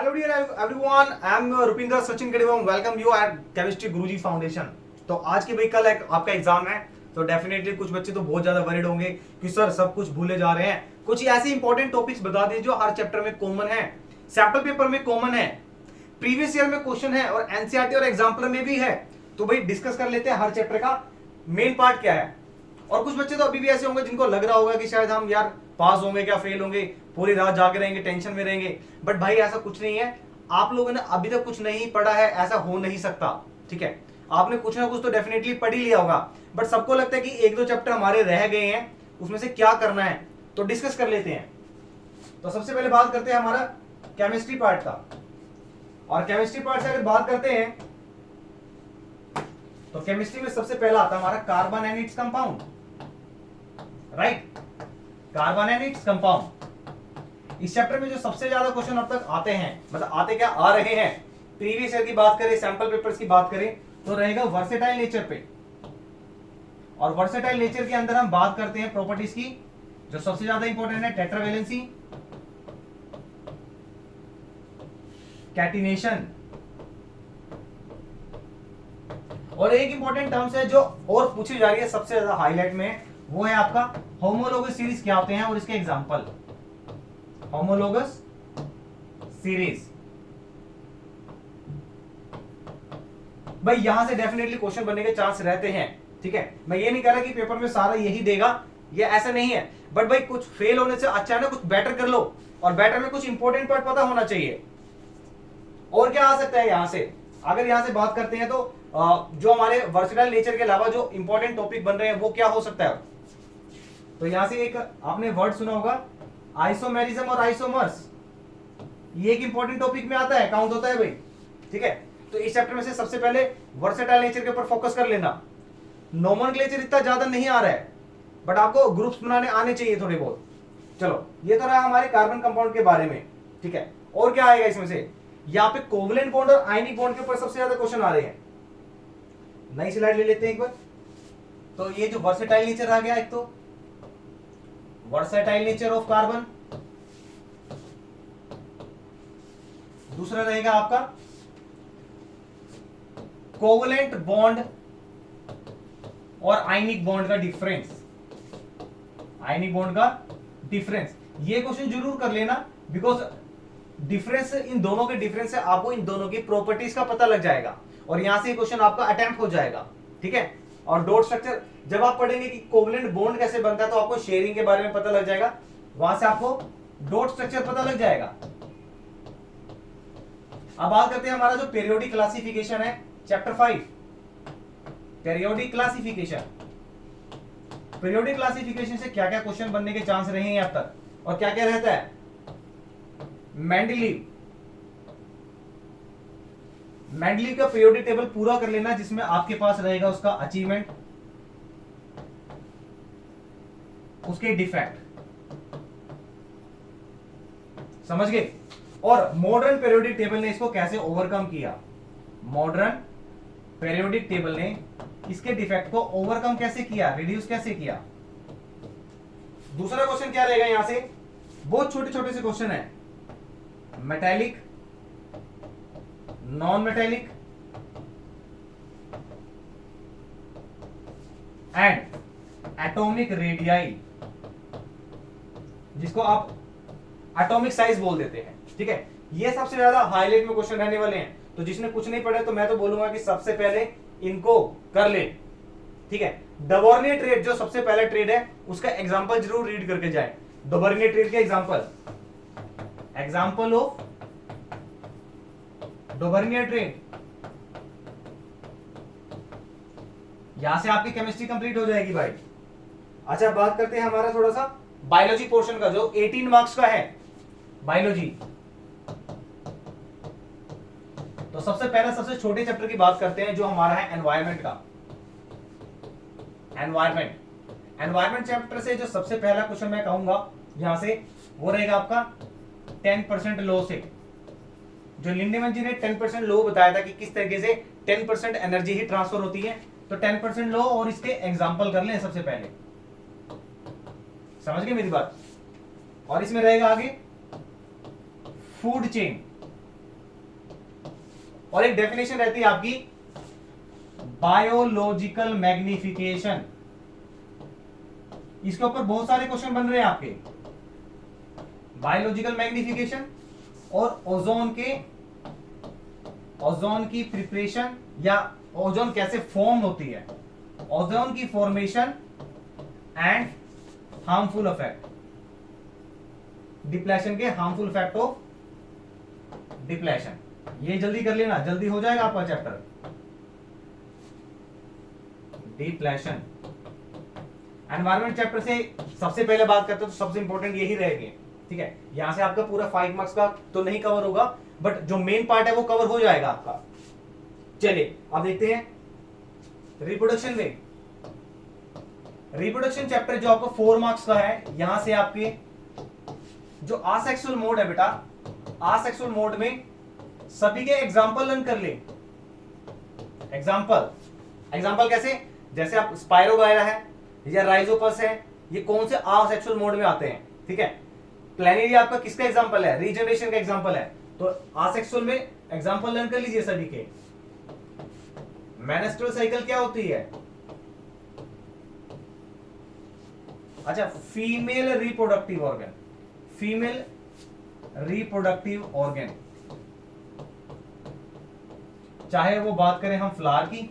Hello dear everyone, I am Rupinder Sachin Kadivam. Welcome you at Chemistry Guruji Foundation. तो आज के भाई कल एक आपका एग्जाम है, तो डेफिनेटली कुछ बच्चे तो बहुत ज्यादा वरीड होंगे कि सर सब कुछ भूले जा रहे हैं। कुछ ऐसे इंपॉर्टेंट टॉपिक्स बता दीजिए जो हर चैप्टर में कॉमन है, सैंपल पेपर में कॉमन है, प्रीवियस ईयर में क्वेश्चन है और एनसीईआरटी और एग्जाम्पलर में भी है। तो भाई डिस्कस कर लेते हैं हर चैप्टर का मेन पार्ट क्या है। और कुछ बच्चे तो अभी भी ऐसे होंगे जिनको लग रहा होगा कि शायद हम यार पास होंगे क्या फेल होंगे, पूरी रात जाके रहेंगे, टेंशन में रहेंगे। बट भाई ऐसा कुछ नहीं है, आप लोगों ने अभी तक कुछ नहीं पढ़ा है ऐसा हो नहीं सकता। ठीक है, आपने कुछ ना कुछ तो डेफिनेटली पढ़ ही लिया होगा, बट सबको लगता है कि एक दो चैप्टर हमारे रह गए हैं, उसमें से क्या करना है, तो डिस्कस कर लेते हैं। तो सबसे पहले बात करते हैं हमारा केमिस्ट्री पार्ट का। और केमिस्ट्री पार्ट से अगर बात करते हैं तो केमिस्ट्री में सबसे पहला आता है हमारा carbon and its compound, right. Carbon and its compound, इस चैप्टर में जो सबसे ज्यादा क्वेश्चन अब तक आते हैं, मतलब आते क्या आ रहे हैं, प्रीवियस ईयर की बात करें, सैंपल पेपर्स की बात करें, तो रहेगा वर्सेटाइल नेचर पे। और वर्सेटाइल नेचर के अंदर हम बात करते हैं प्रॉपर्टीज की, जो सबसे ज्यादा इंपॉर्टेंट है टेट्रावैलेंसी, कैटिनेशन, और एक इंपॉर्टेंट टर्म्स है जो और पूछी जा रही है सबसे ज्यादा हाईलाइट में, वो है आपका होमोलोगस सीरीज क्या होते हैं और इसके एग्जांपल। होमोलोगस सीरीज, भाई यहां से डेफिनेटली क्वेश्चन बनने के चांस रहते हैं। ठीक है, मैं ये नहीं कह रहा कि पेपर में सारा यही देगा, ये ऐसा नहीं है, बट भाई कुछ फेल होने से अच्छा है ना कुछ बेटर कर लो, और बेटर में कुछ इंपॉर्टेंट पार्ट पता होना चाहिए। और क्या आ सकता है यहां से, अगर यहां से बात करते हैं तो जो हमारे वर्सेटाइल नेचर के अलावा जो इंपॉर्टेंट टॉपिक बन रहे हैं वो क्या हो सकता है। तो यहां से एक आपने वर्ड सुना होगा आइसोमेरिज्म और आइसोमर्स, ये एक इंपॉर्टेंट टॉपिक में आता है, काउंट होता है भाई। ठीक है, तो इस चैप्टर में से सबसे पहले वर्सेटाइल नेचर के ऊपर फोकस कर लेना। नोमेनक्लेचर इतना ज्यादा नहीं आ रहा है, बट आपको ग्रुप्स बनाने आने चाहिए थोड़े बहुत। चलो, ये तो रहा हमारे कार्बन कंपाउंड के बारे में। ठीक है, और क्या आएगा इसमें से, यहाँ पे कोवलेंट बॉन्ड और आयनिक बॉन्ड के ऊपर सबसे ज्यादा क्वेश्चन आ रहे हैं। नई स्लाइड ले लेते हैं एक बार। तो ये जो वर्सेटाइल नेचर आ गया, एक तो वर्सेटाइल नेचर ऑफ कार्बन, दूसरा रहेगा आपका कोवलेंट बॉन्ड और आयनिक बॉन्ड का डिफरेंस। आयनिक बॉन्ड का डिफरेंस, ये क्वेश्चन जरूर कर लेना, बिकॉज डिफरेंस इन दोनों के डिफरेंस से आपको इन दोनों की प्रॉपर्टीज का पता लग जाएगा, और यहां से क्वेश्चन आपका अटेम्प्ट हो जाएगा। ठीक है, और डॉट स्ट्रक्चर जब आप पढ़ेंगे कि कोवलेंट बॉन्ड कैसे बनता है, तो आपको शेयरिंग के बारे में पता लग जाएगा, वहां से आपको डॉट स्ट्रक्चर पता लग जाएगा। अब बात करते हैं हमारा जो पीरियोडिक क्लासिफिकेशन है, chapter 5 periodic classification. Periodic classification से क्या क्या क्वेश्चन बनने के चांस रहे हैं अब तक, और क्या क्या रहता है। मेंडलीव का पीरियोडिक टेबल पूरा कर लेना, जिसमें आपके पास रहेगा उसका अचीवमेंट, उसके डिफेक्ट, समझ गए। और मॉडर्न पीरियोडिक टेबल ने इसको कैसे ओवरकम किया, मॉडर्न पीरियोडिक टेबल ने इसके डिफेक्ट को ओवरकम कैसे किया, रिड्यूस कैसे किया। दूसरा क्वेश्चन क्या रहेगा यहां से, बहुत छोटे छोटे से क्वेश्चन है, metallic, non metallic and atomic radii, जिसको आप एटॉमिक साइज बोल देते हैं। ठीक है, ये सबसे ज्यादा हाईलाइट में क्वेश्चन रहने वाले हैं, तो जिसने कुछ नहीं पढ़ा तो मैं तो बोलूंगा कि सबसे पहले इनको कर ले। ठीक है, डबोर्नियर ट्रेड जो सबसे पहला ट्रेड है, उसका एग्जांपल जरूर रीड करके जाए। डबोर्नियर ट्रेड के एग्जांपल ऑफ डबोर्नियर ट्रेड, यहां से आपकी केमिस्ट्री कंप्लीट हो जाएगी भाई। अच्छा, बात करते हैं हमारा थोड़ा सा बायोलॉजी पोर्शन का, जो 18 मार्क्स का है बायोलॉजी। तो सबसे पहले सबसे छोटे चैप्टर की बात करते हैं, जो हमारा है एनवायरमेंट का। एनवायरमेंट चैप्टर से जो सबसे पहला क्वेश्चन मैं कहूंगा यहां से, वो रहेगा आपका 10% लॉ से। जो लिंडेमैन जी ने 10% लॉ बताया था कि किस तरीके से 10% एनर्जी ही ट्रांसफर होती है, तो 10% लॉ और इसके एग्जांपल कर लें सबसे पहले। समझ गए मेरी बात। और इसमें रहेगा आगे फूड चेन, और एक डेफिनेशन रहती है आपकी बायोलॉजिकल मैग्निफिकेशन। इसके ऊपर बहुत सारे क्वेश्चन बन रहे हैं आपके, बायोलॉजिकल मैग्निफिकेशन और ओजोन की प्रिपरेशन या ओजोन कैसे फॉर्म होती है, ओजोन की formation and harmful effect, depletion के हार्मफुल इफेक्ट ऑफ डिप्लेशन। ये जल्दी कर लेना, जल्दी हो जाएगा आपका चैप्टर। डिप्लेशन एनवायरमेंट चैप्टर से सबसे पहले बात करते हैं तो सबसे इंपॉर्टेंट यही रहेगी, ठीक है। यहां से आपका पूरा 5 मार्क्स का तो नहीं कवर होगा, बट जो मेन पार्ट है वो कवर हो जाएगा आपका। चलिए अब देखते हैं रिप्रोडक्शन में। रिप्रोडक्शन चैप्टर जो आपको 4 मार्क्स का है, यहां से आपके जो आसेक्सुअल मोड है बेटा, आसेक्सुअल मोड में सभी के एग्जाम्पल लर्न कर ले। एग्जाम्पल कैसे, जैसे आप स्पायरोगायरा है या राइजोपस है, ये कौन से आसेक्सुअल मोड में आते हैं, ठीक है। प्लेनेरिया आपका किसका एग्जाम्पल है, रीजनरेशन का एग्जाम्पल है, तो आसेक्सुअल में एग्जाम्पल लर्न कर लीजिए सभी के। मेंस्ट्रुअल साइकिल क्या होती है, अच्छा female reproductive organ, female reproductive organ, चाहे वो बात करें हम फ्लावर की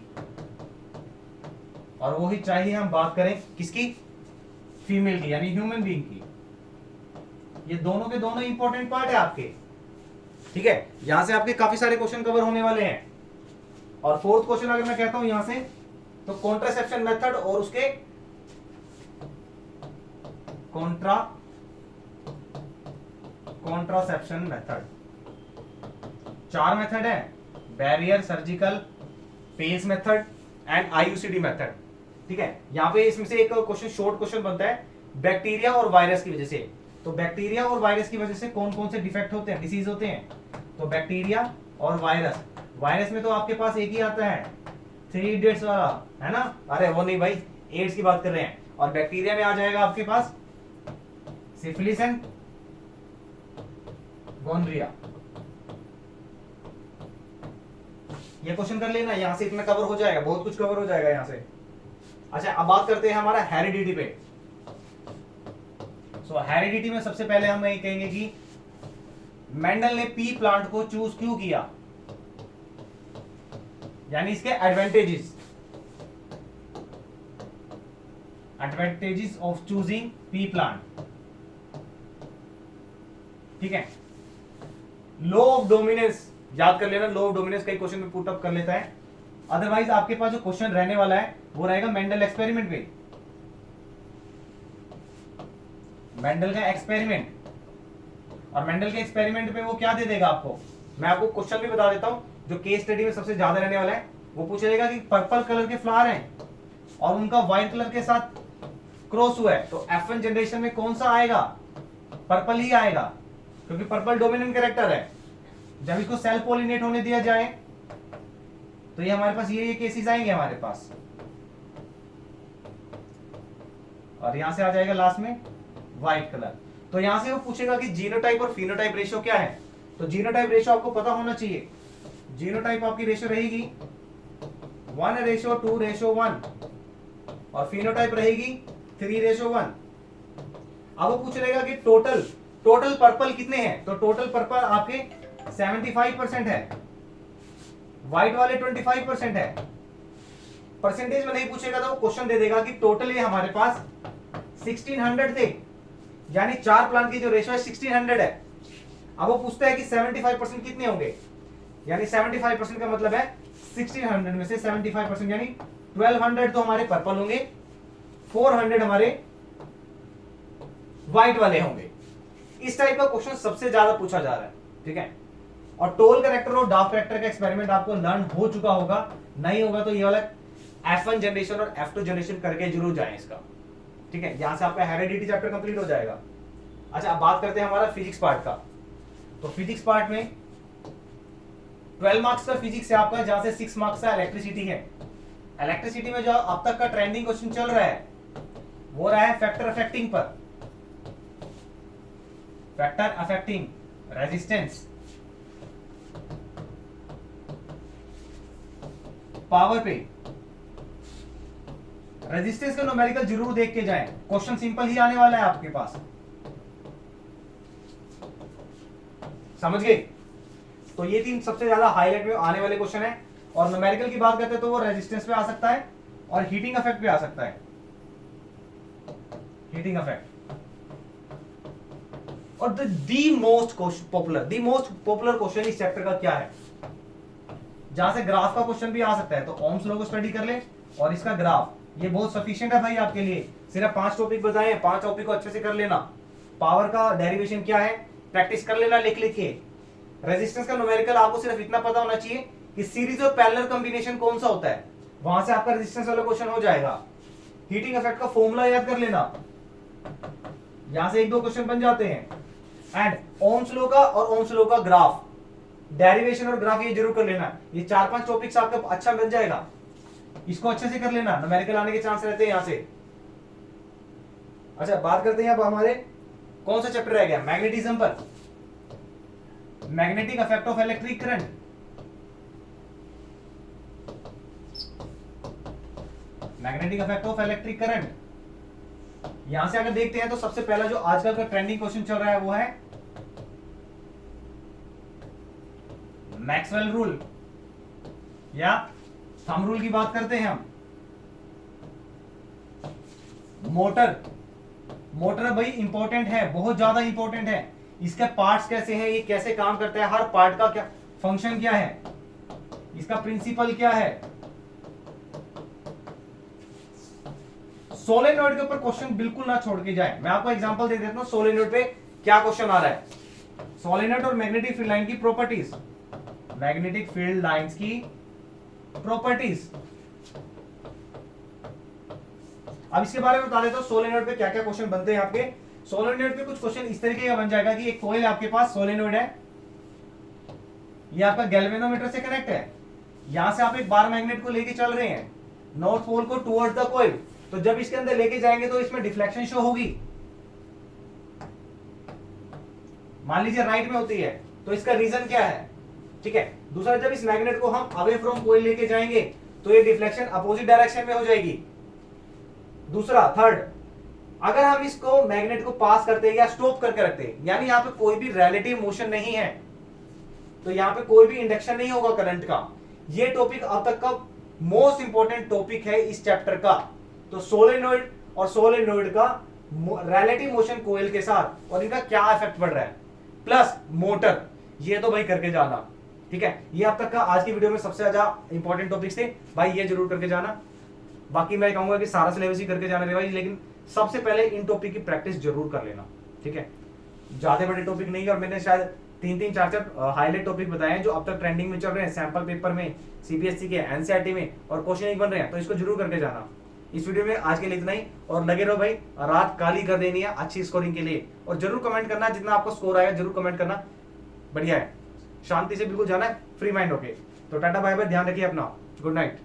और वही चाहिए हम बात करें किसकी, फीमेल की यानी ह्यूमन बीइंग की। ये दोनों के दोनों इंपॉर्टेंट पार्ट है आपके, ठीक है। यहां से आपके काफी सारे क्वेश्चन कवर होने वाले हैं। और फोर्थ क्वेश्चन अगर मैं कहता हूं यहां से, तो कॉन्ट्रासेप्शन मेथड और उसके कॉन्ट्रासेप्शन मेथड, 4 मेथड है, barrier, surgical, pace method and IUCD method, ठीक है। यहां पे इसमें से एक क्वेश्चन शॉर्ट क्वेश्चन बनता है बैक्टीरिया और वायरस की वजह से। तो बैक्टीरिया और वायरस की वजह से कौन कौन से डिफेक्ट होते हैं, डिसीज होते हैं, तो बैक्टीरिया और वायरस। वायरस में तो आपके पास एक ही आता है 3 इडियट्स वाला, है ना, अरे वो नहीं भाई, एड्स की बात कर रहे हैं। और बैक्टीरिया में आ जाएगा आपके पास सिफिलिस एंड गोनरिया। ये क्वेश्चन कर लेना, यहां से इतना कवर हो जाएगा, बहुत कुछ कवर हो जाएगा यहां से। अच्छा अब बात करते हैं हमारा हेरिडिटी पे। सो हेरिडिटी में सबसे पहले हम ये कहेंगे कि मेंडल ने पी प्लांट को चूज क्यों किया, यानी इसके advantages of choosing P plant, ठीक है। लॉ ऑफ डोमिनेंस याद कर लेना, लॉ ऑफ डोमिनेंस कई क्वेश्चन में पुट अप कर लेता है। अदरवाइज आपके पास जो क्वेश्चन रहने वाला है वो रहेगा मेंडल एक्सपेरिमेंट पे, मेंडल का एक्सपेरिमेंट। और मेंडल के एक्सपेरिमेंट पे वो क्या दे देगा आपको, मैं आपको क्वेश्चन भी बता देता हूं जो केस स्टडी में सबसे ज्यादा रहने वाला है। वो पूछेगा कि पर्पल कलर के फ्लावर हैं और उनका व्हाइट कलर के साथ क्रॉस हुआ है, तो F1 जनरेशन में कौन सा आएगा, पर्पल ही आएगा, क्योंकि पर्पल डोमिनेंट कैरेक्टर है। जब इसको सेल्फ पॉलिनेट होने दिया जाए तो ये हमारे पास ये केसेस आएंगे हमारे पास, और यहां से आ जाएगा लास्ट में व्हाइट कलर। तो यहां से वो पूछेगा कि जीनोटाइप और फिनोटाइप रेशियो क्या है, तो जीनोटाइप रेशियो आपको पता होना चाहिए। जीनोटाइप आपकी रेशियो रहेगी 1:2:1 और फिनोटाइप रहेगी 3:1। अब वो पूछ रहेगा कि टोटल पर्पल कितने हैं, तो टोटल पर्पल आपके 75% है, व्हाइट वाले 25% है। परसेंटेज में नहीं पूछेगा तो वो क्वेश्चन दे देगा कि टोटल ये हमारे पास 1600 थे, यानी 4 प्लांट की जो रेशियो है 1600 है। अब वो पूछता है कि 75% कितने होंगे, यानी 75% का मतलब है 1600 में से 75% यानी 1200 तो हमारे पर्पल होंगे, 400 हमारे व्हाइट वाले होंगे। इस टाइप का क्वेश्चन सबसे ज्यादा पूछा जा रहा है, ठीक है। और टोल करेक्टर और डार्क करेक्टर का एक्सपेरिमेंट आपको लर्न हो चुका होगा, नहीं होगा तो ये वाला F1 जनरेशन और F2 जनरेशन करके जरूर जाएं इसका, ठीक है। यहां से आपका हेरिडिटी चैप्टर कंप्लीट हो जाएगा। अच्छा अब बात करते हैं हमारा फिजिक्स पार्ट का। तो फिजिक्स पार्ट में 12 मार्क्स का फिजिक्स है आपका, जहां से 6 मार्क्स का इलेक्ट्रिसिटी है। इलेक्ट्रिसिटी में जो अब तक का ट्रेंडिंग क्वेश्चन चल रहा है वो रहा है फैक्टर अफेक्टिंग पर, फैक्टर अफेक्टिंग रेजिस्टेंस। पावर पे रेजिस्टेंस का न्यूमेरिकल जरूर देख के जाएं, क्वेश्चन सिंपल ही आने वाला है आपके पास, समझ गए। तो ये 3 सबसे ज्यादा हाईलाइट में आने वाले क्वेश्चन है। और न्यूमेरिकल की बात करते हैं तो वो रेजिस्टेंस पे आ सकता है और हीटिंग इफेक्ट पे आ सकता है, हीटिंग इफेक्ट। और द मोस्ट पॉपुलर क्वेश्चन इस चैप्टर का क्या है, जहां से ग्राफ का क्वेश्चन भी आ सकता है, तो ओम्स लॉ को स्टडी कर ले और इसका ग्राफ, ये बहुत सफिशिएंट है भाई आपके लिए। सिर्फ 5 टॉपिक बताए, 5 टॉपिक को अच्छे से कर लेना। पावर का डेरिवेशन क्या है प्रैक्टिस कर लेना लिख लिख के। रेजिस्टेंस का न्यूमेरिकल आपको सिर्फ इतना पता होना चाहिए कि सीरीज और पैरेलल कॉम्बिनेशन कौन सा होता है, वहां से आपका रेजिस्टेंस वाला क्वेश्चन हो जाएगा। हीटिंग इफेक्ट का फॉर्मूला याद कर लेना, यहां से 1-2 क्वेश्चन बन जाते हैं। एंड ओम्स लॉ का और ओम्स लॉ का ग्राफ, डेरिवेशन और ग्राफ ये जरूर कर लेना। ये 4-5 टॉपिक्स आपका अच्छा बन जाएगा, इसको अच्छे से कर लेना, न्यूमेरिकल आने के चांस रहते हैं यहां से। अच्छा बात करते हैं अब हमारे कौन सा चैप्टर रह गया, मैग्नेटिज्म पर, magnetic effect of electric current. Magnetic effect of electric current, यहां से अगर देखते हैं तो सबसे पहला जो आजकल का ट्रेंडिंग क्वेश्चन चल रहा है वो है मैक्सवेल रूल या थंब रूल की बात करते हैं हम। मोटर भाई इंपॉर्टेंट है, बहुत ज्यादा इंपॉर्टेंट है। इसके पार्ट्स कैसे हैं, ये कैसे काम करता है, हर पार्ट का क्या फंक्शन क्या है, इसका प्रिंसिपल क्या है। सोलेनॉइड के ऊपर क्वेश्चन बिल्कुल ना छोड़ के जाए। मैं आपको एग्जांपल दे देता हूं सोलेनॉइड पे क्या क्वेश्चन आ रहा है। सोलेनॉइड और मैग्नेटिक फील्ड लाइन की प्रॉपर्टीज, मैग्नेटिक फील्ड लाइंस की प्रॉपर्टीज। अब इसके बारे में बता देता हूं सोलेनॉइड पे क्या क्या क्वेश्चन बनते हैं आपके। सोलेनॉइड पे कुछ क्वेश्चन इस तरीके का बन जाएगा कि एक कॉइल आपके पास सोलेनॉइड है, ये आपका गैल्वेनोमीटर से कनेक्ट है, यहां से आप एक बार मैग्नेट को लेके चल रहे हैं नॉर्थ पोल को टुवर्ड्स द कॉइल, तो जब इसके अंदर लेके जाएंगे तो इसमें डिफ्लेक्शन शो होगी, मान लीजिए राइट में होती है, तो इसका रीजन क्या है, ठीक है। दूसरा, जब इस मैग्नेट को हम अवे फ्रॉम कॉइल लेके जाएंगे तो ये डिफ्लेक्शन अपोजिट डायरेक्शन में हो जाएगी। दूसरा, थर्ड, अगर हम इसको मैग्नेट को पास करते हैं या स्टॉप करके रखते हैं, यानी यहां पे कोई भी रिलेटिव मोशन नहीं है, तो यहां पे कोई भी इंडक्शन नहीं होगा करंट का। ये टॉपिक अब तक का मोस्ट इंपॉर्टेंट टॉपिक है इस चैप्टर का। तो सोलेनॉइड और सोलेनॉइड का रिलेटिव मोशन कोयल के साथ और इनका क्या इफेक्ट पड़ रहा है, प्लस मोटर, ये तो भाई करके जाना, ठीक है। ये अब तक का आज की वीडियो में सबसे ज्यादा इंपॉर्टेंट टॉपिक्स थे भाई, ये जरूर करके जाना। बाकी मैं कहूंगा कि सारा सिलेबस ही करके जाना भाई, लेकिन सबसे पहले इन टॉपिक की प्रैक्टिस जरूर कर लेना, ठीक है। ज्यादा बड़े टॉपिक नहीं है, और मैंने शायद 3-3, 4-4 हाईलाइट टॉपिक बताए हैं जो अब तक ट्रेंडिंग में चल रहे हैं, सैंपल पेपर में, सीबीएसई के, एनसीईआरटी में, और क्वेश्चन एक बन रहे हैं, तो इसको जरूर करके जाना। इस वीडियो में आज के लिए इतना ही, और लगे रहो भाई, रात काली कर देनी है अच्छी स्कोरिंग के लिए। और जरूर कमेंट करना, जितना आपको स्कोर आएगा जरूर कमेंट करना, बढ़िया है। शांति से बिल्कुल जाना है, फ्री माइंड होके। तो टाटा बाय बाय, ध्यान रखिए अपना, गुड नाइट।